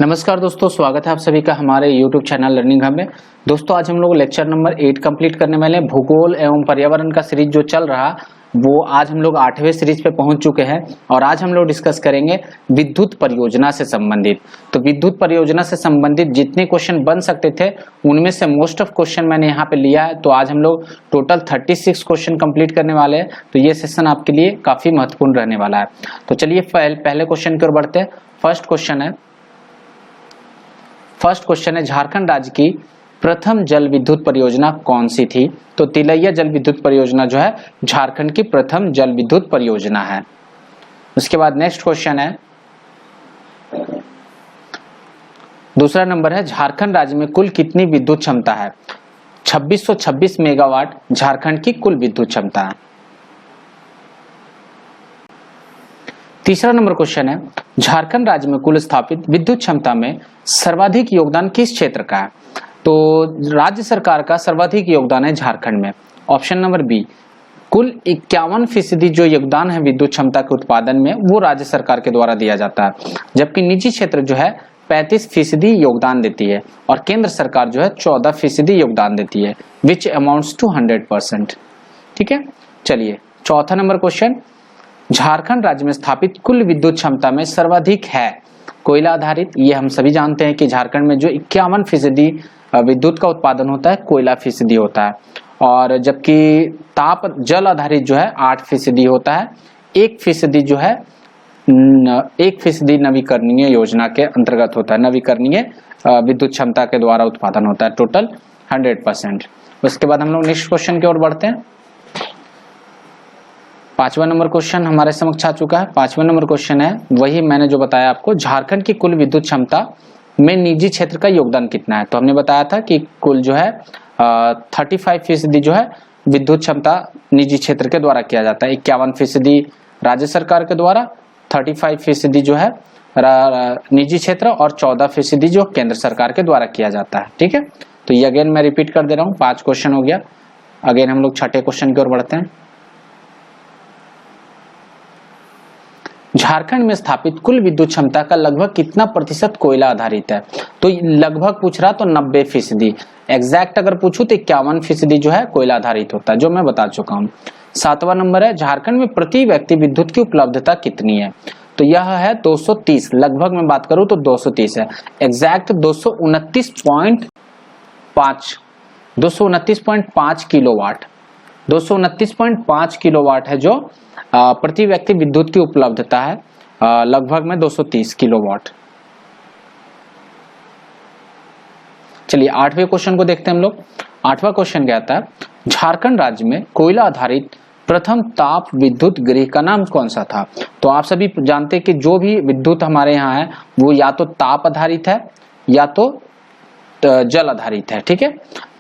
नमस्कार दोस्तों, स्वागत है आप सभी का हमारे YouTube चैनल लर्निंग हब में। दोस्तों आज हम लोग लेक्चर नंबर 8 कंप्लीट करने वाले हैं। भूगोल एवं पर्यावरण का सीरीज जो चल रहा वो आज हम लोग 8वें सीरीज पे पहुंच चुके हैं और आज हम लोग डिस्कस करेंगे विद्युत परियोजना से संबंधित। तो विद्युत परियोजना से संबंधित जितने क्वेश्चन बन सकते थे उनमें से मोस्ट ऑफ क्वेश्चन मैंने यहाँ पे लिया है। तो आज हम लोग टोटल 36 क्वेश्चन कंप्लीट करने वाले हैं। तो ये सेशन आपके लिए काफी महत्वपूर्ण रहने वाला है। तो चलिए पहले क्वेश्चन की ओर बढ़ते हैं। फर्स्ट क्वेश्चन है झारखंड राज्य की प्रथम जल विद्युत परियोजना कौन सी थी? तो तिलैया जल विद्युत परियोजना जो है झारखंड की प्रथम जल विद्युत परियोजना है। उसके बाद नेक्स्ट क्वेश्चन है, दूसरा नंबर है झारखंड राज्य में कुल कितनी विद्युत क्षमता है? 2626 मेगावाट झारखंड की कुल विद्युत क्षमता है। तीसरा नंबर क्वेश्चन है झारखंड राज्य में कुल स्थापित विद्युत क्षमता में सर्वाधिक योगदान किस क्षेत्र का है? तो राज्य सरकार का सर्वाधिक योगदान है झारखंड में। ऑप्शन नंबर बी, कुल 51% जो योगदान है विद्युत क्षमता के उत्पादन में वो राज्य सरकार के द्वारा दिया जाता है, जबकि निजी क्षेत्र जो है 35% योगदान देती है और केंद्र सरकार जो है 14% योगदान देती है, विच अमाउंट्स टू 100%। ठीक है, चलिए चौथा नंबर क्वेश्चन, झारखंड राज्य में स्थापित कुल विद्युत क्षमता में सर्वाधिक है कोयला आधारित। ये हम सभी जानते हैं कि झारखंड में जो 51% विद्युत का उत्पादन होता है कोयला फीसदी होता है, और जबकि ताप जल आधारित जो है 8% होता है। 1% जो है 1% नवीकरणीय योजना के अंतर्गत होता है, नवीकरणीय विद्युत क्षमता के द्वारा उत्पादन होता है, टोटल 100%। उसके बाद हम लोग नेक्स्ट क्वेश्चन की ओर बढ़ते हैं। पांचवा नंबर क्वेश्चन हमारे समक्ष आ चुका है। पांचवा नंबर क्वेश्चन है वही मैंने जो बताया आपको, झारखंड की कुल विद्युत क्षमता में निजी क्षेत्र का योगदान कितना है? तो हमने बताया था कि कुल जो है 35% जो है विद्युत क्षमता निजी क्षेत्र के द्वारा किया जाता है, 51% राज्य सरकार के द्वारा, 35% जो है निजी क्षेत्र और 14% जो केंद्र सरकार के द्वारा किया जाता है। ठीक है, तो ये अगेन मैं रिपीट कर दे रहा हूँ, 5 क्वेश्चन हो गया। अगेन हम लोग छठे क्वेश्चन की ओर बढ़ते हैं। झारखंड में स्थापित कुल विद्युत क्षमता का लगभग कितना प्रतिशत कोयला आधारित है? तो लगभग पूछ रहा तो 90%। एग्जैक्ट अगर पूछूं तो 51% जो है कोयला आधारित होता है, जो मैं बता चुका हूं। सातवां नंबर है झारखंड में प्रति व्यक्ति विद्युत की उपलब्धता कितनी है? तो यह है 230, लगभग मैं बात करूं तो 230 है। एग्जैक्ट 229.5 किलोवाट, 229.5 किलोवाट है जो प्रति व्यक्ति विद्युत की उपलब्धता है, लगभग में 230 किलोवाट। चलिए 8वें क्वेश्चन को देखते हैं हम लोग। 8वां क्वेश्चन क्या आता है, झारखंड राज्य में कोयला आधारित प्रथम ताप विद्युत गृह का नाम कौन सा था? तो आप सभी जानते हैं कि जो भी विद्युत हमारे यहाँ है वो या तो ताप आधारित है या तो जल आधारित है। ठीक है,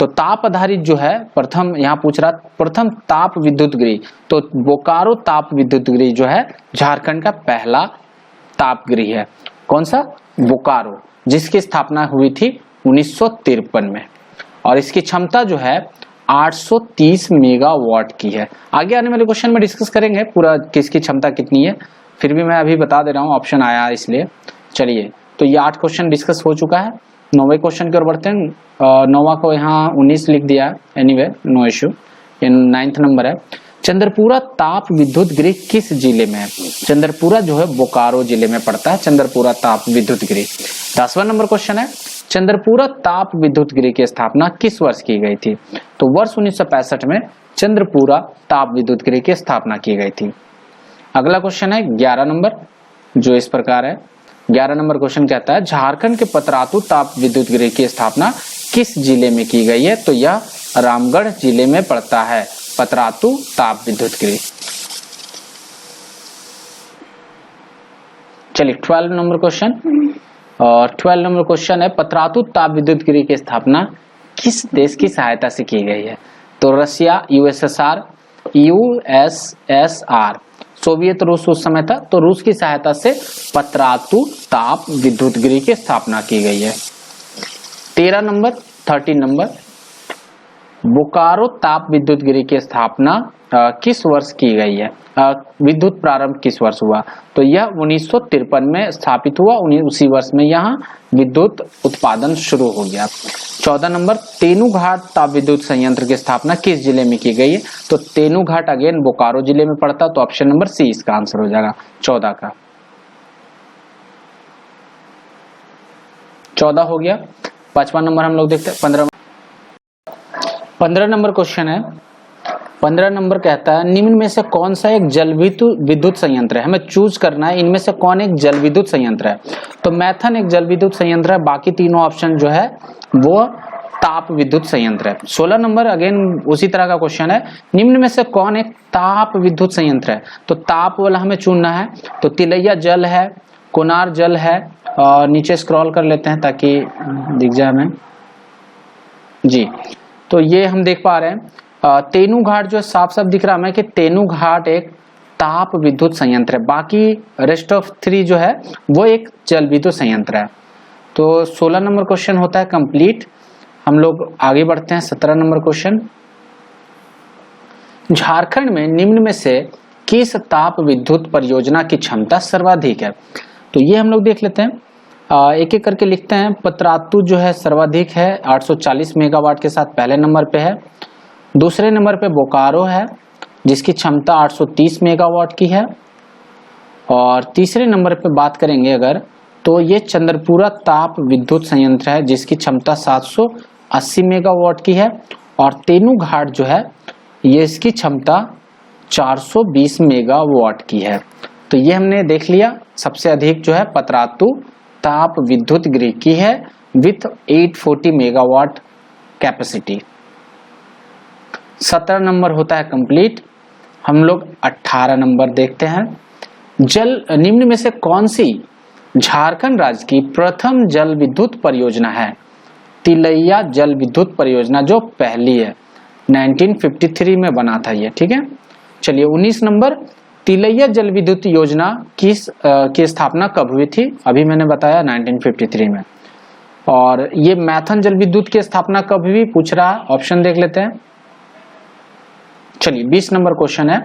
तो ताप आधारित जो है प्रथम यहाँ पूछ रहा प्रथम ताप विद्युत गृह, तो बोकारो ताप विद्युत गृह जो है झारखंड का पहला ताप गृह है। कौन सा? बोकारो, जिसकी स्थापना हुई थी 1953 में और इसकी क्षमता जो है 830 मेगावाट की है। आगे आने वाले क्वेश्चन में डिस्कस करेंगे पूरा किसकी क्षमता कितनी है, फिर भी मैं अभी बता दे रहा हूँ, ऑप्शन आया इसलिए। चलिए, तो ये 8 क्वेश्चन डिस्कस हो चुका है। 9वें क्वेश्चन की ओर बढ़ते हैं। 9वां को यहाँ 19 लिख दिया, एनीवे नो इश्यू। ये 9th नंबर है, चंद्रपुरा ताप विद्युत गृह किस जिले में है? चंद्रपुरा जो है बोकारो जिले में पड़ता है, चंद्रपुरा ताप विद्युत गृह। 10वां नंबर क्वेश्चन है, चंद्रपुरा ताप विद्युत गृह की स्थापना किस वर्ष की गई थी? तो वर्ष 1965 में चंद्रपुरा ताप विद्युत गृह की स्थापना की गई थी। अगला क्वेश्चन है 11 नंबर, जो इस प्रकार है। 11 नंबर क्वेश्चन कहता है झारखंड के पतरातू ताप विद्युत गृह की स्थापना किस जिले में की गई है? तो यह रामगढ़ जिले में पड़ता है, पतरातू ताप विद्युत गृह। चलिए 12 नंबर क्वेश्चन, और 12 नंबर क्वेश्चन है पतरातू ताप विद्युत गृह की स्थापना किस देश की सहायता से की गई है? तो रसिया, यूएसएसआर, यूएसएसआर, सोवियत रूस उस समय था, तो रूस की सहायता से पतरातू ताप विद्युत गृह की स्थापना की गई है। 13 नंबर, बोकारो ताप विद्युत गृह की स्थापना किस वर्ष की गई है? विद्युत प्रारंभ किस वर्ष हुआ? तो यह 1953 में स्थापित हुआ, उसी वर्ष में यहाँ विद्युत उत्पादन शुरू हो गया। 14 नंबर, तेनूघाट ताप विद्युत संयंत्र की स्थापना किस जिले में की गई है? तो तेनूघाट अगेन बोकारो जिले में पड़ता, तो ऑप्शन नंबर सी इसका आंसर हो जाएगा 14 का। 14 हो गया। 5वां नंबर हम लोग देखते हैं 15 नंबर क्वेश्चन है। 15 नंबर कहता है निम्न में से कौन सा एक जल विद्युत संयंत्र है? हमें चूज करना है इनमें से कौन एक जल विद्युत संयंत्र है। तो मैथन एक जल विद्युत संयंत्र है, बाकी तीनों ऑप्शन जो है वो ताप विद्युत संयंत्र है। 16 नंबर अगेन उसी तरह का क्वेश्चन है, निम्न में से कौन एक ताप विद्युत संयंत्र है? तो ताप वाला हमें चुनना है। तो तिलैया जल है, कोनार जल है, और नीचे स्क्रॉल कर लेते हैं ताकि दिख जाए हमें जी। तो ये हम देख पा रहे हैं तेनूघाट जो साफ साफ दिख रहा है हमें कि तेनूघाट एक ताप विद्युत संयंत्र है, बाकी रेस्ट ऑफ 3 जो है वो एक जल विद्युत संयंत्र है। तो 16 नंबर क्वेश्चन होता है कंप्लीट। हम लोग आगे बढ़ते हैं 17 नंबर क्वेश्चन। झारखंड में निम्न में से किस ताप विद्युत परियोजना की क्षमता सर्वाधिक है? तो ये हम लोग देख लेते हैं, एक एक करके लिखते हैं। पतरातू जो है सर्वाधिक है, 840 मेगावाट के साथ पहले नंबर पे है। दूसरे नंबर पे बोकारो है जिसकी क्षमता 830 मेगावाट की है। और तीसरे नंबर पे बात करेंगे अगर, तो ये चंद्रपुरा ताप विद्युत संयंत्र है जिसकी क्षमता 780 मेगावाट की है। और तेनूघाट जो है ये इसकी क्षमता 420 मेगावाट की है। तो ये हमने देख लिया, सबसे अधिक जो है पतरातू ताप विद्युत गृह की है विथ 840 मेगावाट कैपेसिटी। 17 नंबर होता है कंप्लीट। हम लोग 18 नंबर देखते हैं। निम्न में से कौन सी झारखंड राज्य की प्रथम जल विद्युत परियोजना है? तिलैया जल विद्युत परियोजना जो पहली है, 1953 में बना था ये, ठीक है। चलिए 19 नंबर, तिलैया जल विद्युत योजना की स्थापना कब हुई थी? अभी मैंने बताया 1953 में। और ये मैथन जल विद्युत की स्थापना कब हुई पूछ रहा है, ऑप्शन देख लेते हैं। चलिए 20 नंबर क्वेश्चन है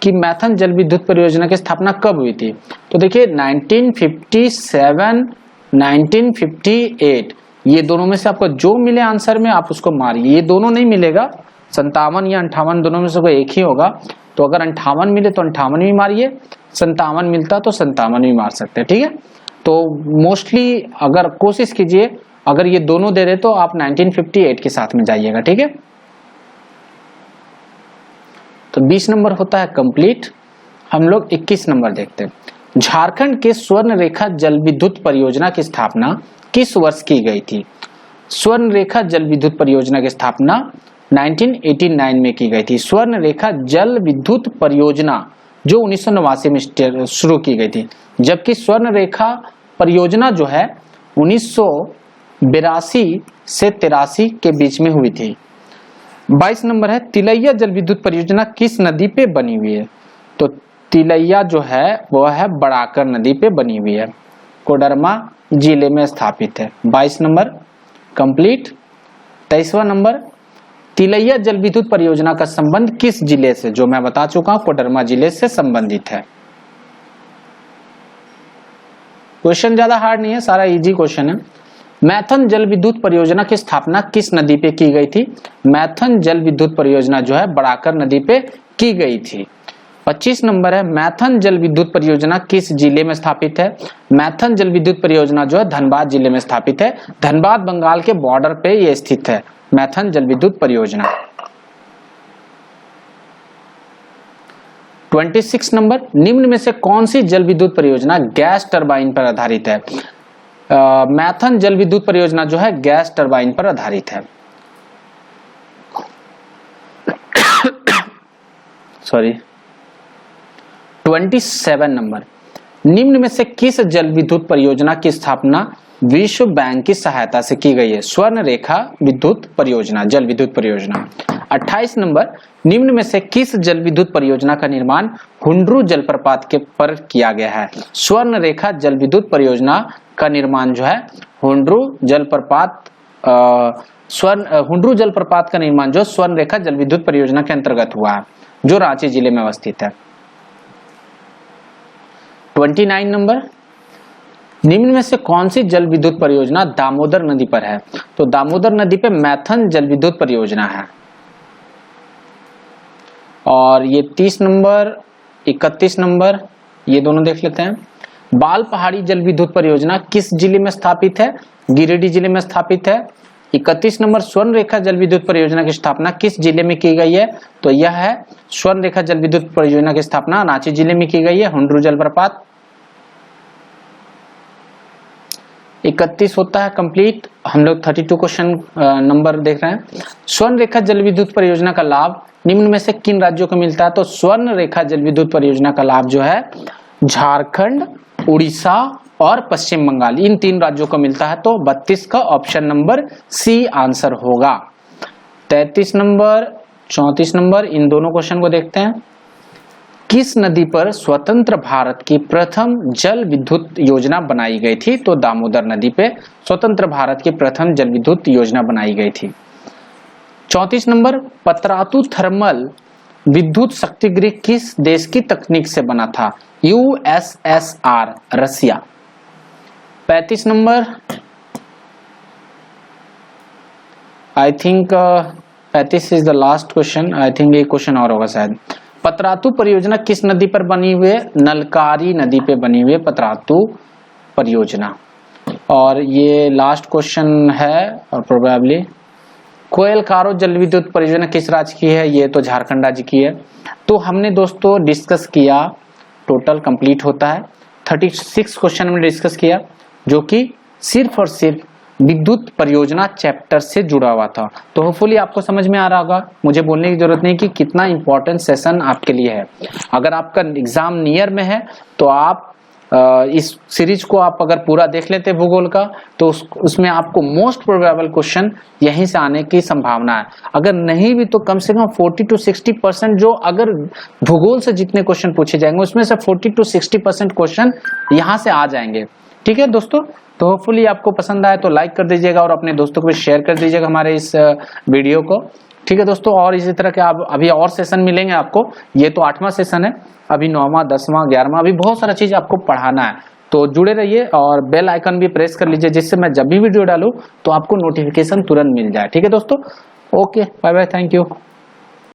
कि मैथन जल विद्युत परियोजना की स्थापना कब हुई थी? तो देखिए 1957, 1958, ये दोनों में से आपको जो मिले आंसर में आप उसको मारिए। ये दोनों नहीं मिलेगा, 57 या 58 दोनों में से कोई एक ही होगा। तो अगर 58 मिले तो 58 भी मारिए, 57 मिलता तो 57 भी मार सकते हैं, ठीक है। तो मोस्टली अगर कोशिश कीजिए, अगर ये दोनों दे रहे तो आप 1958 के साथ में जाइएगा, ठीक है। तो 20 नंबर होता है कंप्लीट। हम लोग 21 नंबर देखते हैं। झारखंड के स्वर्ण रेखा जल विद्युत परियोजना की स्थापना किस वर्ष की गई थी? स्वर्ण रेखा जल विद्युत परियोजना की स्थापना 1989 में की गई थी। स्वर्ण रेखा जल विद्युत परियोजना जो 1989 में शुरू की गई थी, जबकि स्वर्ण रेखा परियोजना जो है 1982 से 83 के बीच में हुई थी। 22 नंबर है, तिलैया जल विद्युत परियोजना किस नदी पे बनी हुई है? तो तिलैया जो है वह है बड़ाकर नदी पे बनी हुई है, कोडरमा जिले में स्थापित है। 22 नंबर कंप्लीट। 23वां नंबर, तिलैया जल विद्युत परियोजना का संबंध किस जिले से? जो मैं बता चुका हूं, कोडरमा जिले से संबंधित है। क्वेश्चन ज्यादा हार्ड नहीं है, सारा इजी क्वेश्चन है। मैथन जल विद्युत परियोजना की स्थापना किस नदी पे की गई थी? मैथन जल विद्युत परियोजना जो है बड़ाकर नदी पे की गई थी। 25 नंबर है, मैथन जल विद्युत परियोजना किस जिले में स्थापित है? मैथन जल विद्युत परियोजना जो है धनबाद जिले में स्थापित है। धनबाद बंगाल के बॉर्डर पे ये स्थित है मैथन जल विद्युत परियोजना। 26 नंबर, निम्न में से कौन सी जल विद्युत परियोजना गैस टरबाइन पर आधारित है? मैथन जल विद्युत परियोजना जो है गैस टरबाइन पर आधारित है। सॉरी 27 नंबर, निम्न में से किस जल विद्युत परियोजना की स्थापना विश्व बैंक की सहायता से की गई है? स्वर्ण रेखा विद्युत परियोजना, जल विद्युत परियोजना। 28 नंबर, निम्न में से किस जल विद्युत परियोजना का निर्माण हुंड्रू जलप्रपात के पर किया गया है? स्वर्ण रेखा जल विद्युत परियोजना का निर्माण जो है हुंड्रू जलप्रपात का निर्माण जो स्वर्ण रेखा जल विद्युत परियोजना के अंतर्गत हुआ है, जो रांची जिले में अवस्थित है। 29 नंबर, निम्न में से कौन सी जल विद्युत परियोजना दामोदर नदी पर है? तो दामोदर नदी पे मैथन जल विद्युत परियोजना है। और ये 30 नंबर, 31 नंबर, ये दोनों देख लेते हैं। बाल पहाड़ी जल विद्युत परियोजना किस जिले में स्थापित है? गिरिडीह जिले में स्थापित है। 31 नंबर, स्वर्ण रेखा जल विद्युत परियोजना की स्थापना किस जिले में की गई है? तो यह है स्वर्ण रेखा जल विद्युत परियोजना की स्थापना रांची जिले में की गई है, हुंडरू जलप्रपात। 31 होता है कंप्लीट। हम लोग 32 क्वेश्चन नंबर देख रहे हैं। स्वर्ण रेखा जल विद्युत परियोजना का लाभ निम्न में से किन राज्यों को मिलता है? तो स्वर्ण रेखा जल विद्युत परियोजना का लाभ जो है झारखंड, उड़ीसा और पश्चिम बंगाल, इन 3 राज्यों को मिलता है। तो 32 का ऑप्शन नंबर सी आंसर होगा। 33 नंबर, 34 नंबर, इन दोनों क्वेश्चन को देखते हैं। किस नदी पर स्वतंत्र भारत की प्रथम जल विद्युत योजना बनाई गई थी? तो दामोदर नदी पे स्वतंत्र भारत की प्रथम जल विद्युत योजना बनाई गई थी। 34 नंबर, पतरातू थर्मल विद्युत शक्तिगृह किस देश की तकनीक से बना था? USSR, Russia. 35 number, I think 35 is the last question. I think ये क्वेश्चन और होगा शायद। पतरातू परियोजना किस नदी पर बनी हुई है? नलकारी नदी पे बनी हुई है पतरातू परियोजना। और ये लास्ट क्वेश्चन है और प्रोबेबली कोयलकारो जल विद्युत परियोजना किस राज्य की है? ये तो झारखंड राज्य की है। तो हमने दोस्तों डिस्कस किया, टोटल कंप्लीट होता है 36 क्वेश्चन हमने डिस्कस किया, जो कि सिर्फ और सिर्फ विद्युत परियोजना चैप्टर से जुड़ा हुआ था। तो होपफुली आपको समझ में आ रहा होगा, मुझे बोलने की जरूरत नहीं कि कितना इंपॉर्टेंट सेशन आपके लिए है। अगर आपका एग्जाम नियर में है तो आप इस सीरीज को आप अगर पूरा देख लेते भूगोल का, तो उसमें आपको मोस्ट प्रोबेबल क्वेश्चन यहीं से आने की संभावना है। अगर नहीं भी तो कम से कम 40 to 60% जो अगर भूगोल से जितने क्वेश्चन पूछे जाएंगे उसमें से 40 to 60% क्वेश्चन यहाँ से आ जाएंगे। ठीक है दोस्तों, तो होपफुली आपको पसंद आए तो लाइक कर दीजिएगा और अपने दोस्तों को भी शेयर कर दीजिएगा हमारे इस वीडियो को। ठीक है दोस्तों, और इसी तरह के आप अभी और सेशन मिलेंगे आपको। ये तो 8वां सेशन है, अभी 9वां, 10वां, 11वां, अभी बहुत सारा चीज आपको पढ़ाना है। तो जुड़े रहिए और बेल आइकन भी प्रेस कर लीजिए, जिससे मैं जब भी वीडियो डालूं तो आपको नोटिफिकेशन तुरंत मिल जाए। ठीक है दोस्तों, okay, bye bye, thank you.